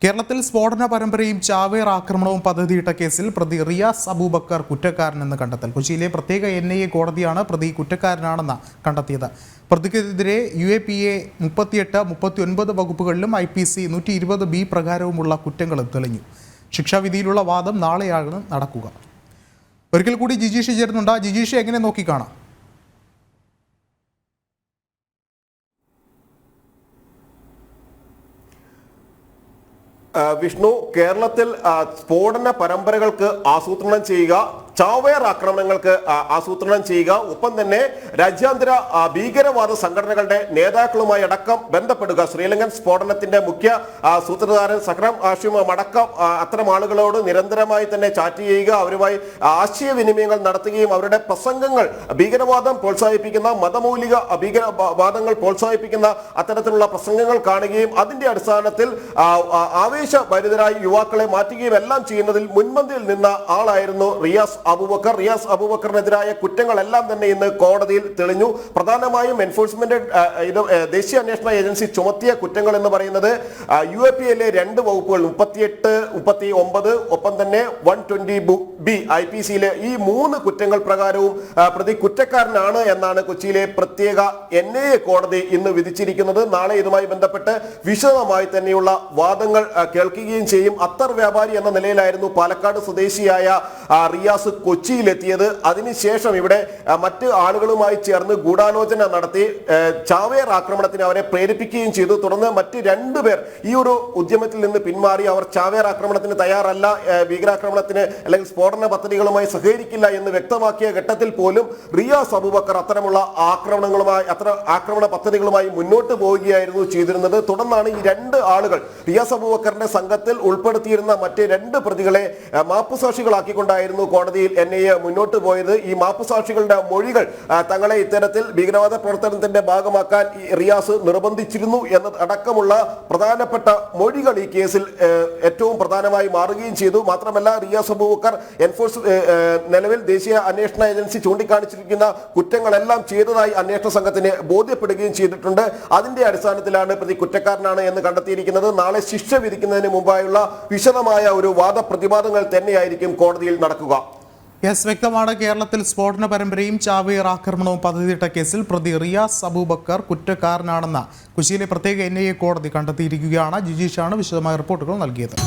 കേരളത്തിൽ സ്ഫോടന പരമ്പരയും ചാവേർ ആക്രമണവും പദ്ധതിയിട്ട കേസിൽ പ്രതി റിയാസ് അബൂബക്കർ കുറ്റക്കാരനെന്ന് കണ്ടെത്തൽ. കൊച്ചിയിലെ പ്രത്യേക NIA കോടതിയാണ് പ്രതി കുറ്റക്കാരനാണെന്ന് കണ്ടെത്തിയത്. പ്രതിക്കെതിരെ UAPA 38, 39 വകുപ്പുകളിലും IPC 120B പ്രകാരവുമുള്ള കുറ്റങ്ങളും തെളിഞ്ഞു. ശിക്ഷാവിധിയിലുള്ള വാദം നാളെയാണ് നടക്കുക. ഒരിക്കൽ കൂടി ജിജീഷ് ചേരുന്നുണ്ട്. ജിജീഷ്, എങ്ങനെ നോക്കിക്കാണാം? വിഷ്ണു, കേരളത്തിൽ സ്ഫോടന പരമ്പരകൾക്ക് ആസൂത്രണം ചെയ്യുക, ചാവേർ ആക്രമണങ്ങൾക്ക് ആസൂത്രണം ചെയ്യുക, ഒപ്പം തന്നെ രാജ്യാന്തര ഭീകരവാദ സംഘടനകളുടെ നേതാക്കളുമായി അടക്കം ബന്ധപ്പെടുക. ശ്രീലങ്കൻ സ്ഫോടനത്തിന്റെ മുഖ്യ സൂത്രധാരൻ സഹ്റാം ഹാഷിമും അടക്കം അത്തരം ആളുകളോട് നിരന്തരമായി തന്നെ ചാറ്റ് ചെയ്യുക, അവരുമായി ആശയവിനിമയങ്ങൾ നടത്തുകയും അവരുടെ പ്രസംഗങ്ങൾ ഭീകരവാദം പ്രോത്സാഹിപ്പിക്കുന്ന, മതമൗലിക ഭീകരവാദങ്ങൾ പ്രോത്സാഹിപ്പിക്കുന്ന അത്തരത്തിലുള്ള പ്രസംഗങ്ങൾ കാണുകയും അതിന്റെ അടിസ്ഥാനത്തിൽ ആവേശഭരിതരായി യുവാക്കളെ മാറ്റുകയും എല്ലാം ചെയ്യുന്നതിൽ മുൻപന്തിയിൽ നിന്ന ആളായിരുന്നു റിയാസ് അബൂബക്കർ. റിയാസ് അബൂബക്കറിനെതിരായ കുറ്റങ്ങളെല്ലാം തന്നെ ഇന്ന് കോടതിയിൽ തെളിഞ്ഞു. പ്രധാനമായും എൻഫോഴ്സ്മെന്റ് ദേശീയ അന്വേഷണ ഏജൻസി ചുമത്തിയ കുറ്റങ്ങൾ എന്ന് പറയുന്നത് UAPA 2 വകുപ്പുകൾ 38, 39, ഒപ്പം തന്നെ 120B IPC ഈ 3 കുറ്റങ്ങൾ പ്രകാരവും പ്രതി കുറ്റക്കാരനാണ് എന്നാണ് കൊച്ചിയിലെ പ്രത്യേക NIA കോടതി ഇന്ന് വിധിച്ചിരിക്കുന്നത്. നാളെ ഇതുമായി ബന്ധപ്പെട്ട് വിശദമായി തന്നെയുള്ള വാദങ്ങൾ കേൾക്കുകയും ചെയ്യും. അത്തർ വ്യാപാരി എന്ന നിലയിലായിരുന്നു പാലക്കാട് സ്വദേശിയായ റിയാസ് കൊച്ചിയിലെത്തിയത്. അതിനുശേഷം ഇവിടെ മറ്റ് ആളുകളുമായി ചേർന്ന് ഗൂഢാലോചന നടത്തി ചാവേർ ആക്രമണത്തിന് അവരെ പ്രേരിപ്പിക്കുകയും ചെയ്തു. തുടർന്ന് മറ്റ് 2 പേർ ഈ ഒരു ഉദ്യമത്തിൽ നിന്ന് പിന്മാറി അവർ ചാവേർ ആക്രമണത്തിന് തയ്യാറല്ല, ഭീകരാക്രമണത്തിന് അല്ലെങ്കിൽ സ്ഫോടന പദ്ധതികളുമായി സഹകരിക്കില്ല എന്ന് വ്യക്തമാക്കിയ ഘട്ടത്തിൽ പോലും റിയാസ് അബൂബക്കർ അത്തരമുള്ള ആക്രമണ പദ്ധതികളുമായി മുന്നോട്ട് പോവുകയായിരുന്നു ചെയ്തിരുന്നത്. തുടർന്നാണ് ഈ 2 ആളുകൾ റിയാസ് അബൂബക്കറിന്റെ സംഘത്തിൽ ഉൾപ്പെടുത്തിയിരുന്ന മറ്റ് 2 പ്രതികളെ മാപ്പുസാക്ഷികളാക്കിക്കൊണ്ടായിരുന്നു കോടതിയിൽ NIA മുന്നോട്ട് പോയത്. ഈ മാപ്പുസാക്ഷികളുടെ മൊഴികൾ തങ്ങളെ ഇത്തരത്തിൽ ഭീകരവാദ പ്രവർത്തനത്തിന്റെ ഭാഗമാക്കാൻ റിയാസ് നിർബന്ധിച്ചിരുന്നു എന്നതടക്കമുള്ള പ്രധാനപ്പെട്ട മൊഴികൾ ഈ കേസിൽ ഏറ്റവും പ്രധാനമായി മാറുകയും ചെയ്തു. മാത്രമല്ല, റിയാസ് അബൂബക്കർ നിലവിൽ ദേശീയ അന്വേഷണ ഏജൻസി ചൂണ്ടിക്കാണിച്ചിരിക്കുന്ന കുറ്റങ്ങളെല്ലാം ചെയ്തതായി അന്വേഷണ സംഘത്തിന് ബോധ്യപ്പെടുകയും ചെയ്തിട്ടുണ്ട്. അതിന്റെ അടിസ്ഥാനത്തിലാണ് പ്രതി കുറ്റക്കാരനാണ് എന്ന് കണ്ടെത്തിയിരിക്കുന്നത്. നാളെ ശിക്ഷ വിധിക്കുന്നതിന് മുമ്പായുള്ള വിശദമായ ഒരു വാദപ്രതിവാദങ്ങൾ തന്നെയായിരിക്കും കോടതിയിൽ നടക്കുക. വ്യക്തമാണ്. കേരളത്തിൽ സ്ഫോടന പരമ്പരയും ചാവേർ ആക്രമണവും പദ്ധതിയിട്ട കേസിൽ പ്രതി റിയാസ് അബൂബക്കർ കുറ്റക്കാരനാണെന്ന് കൊച്ചിയിലെ പ്രത്യേക NIA കോടതി കണ്ടെത്തിയിരിക്കുകയാണ്. ജിജീഷാണ് വിശദമായ റിപ്പോർട്ടുകൾ നൽകിയത്.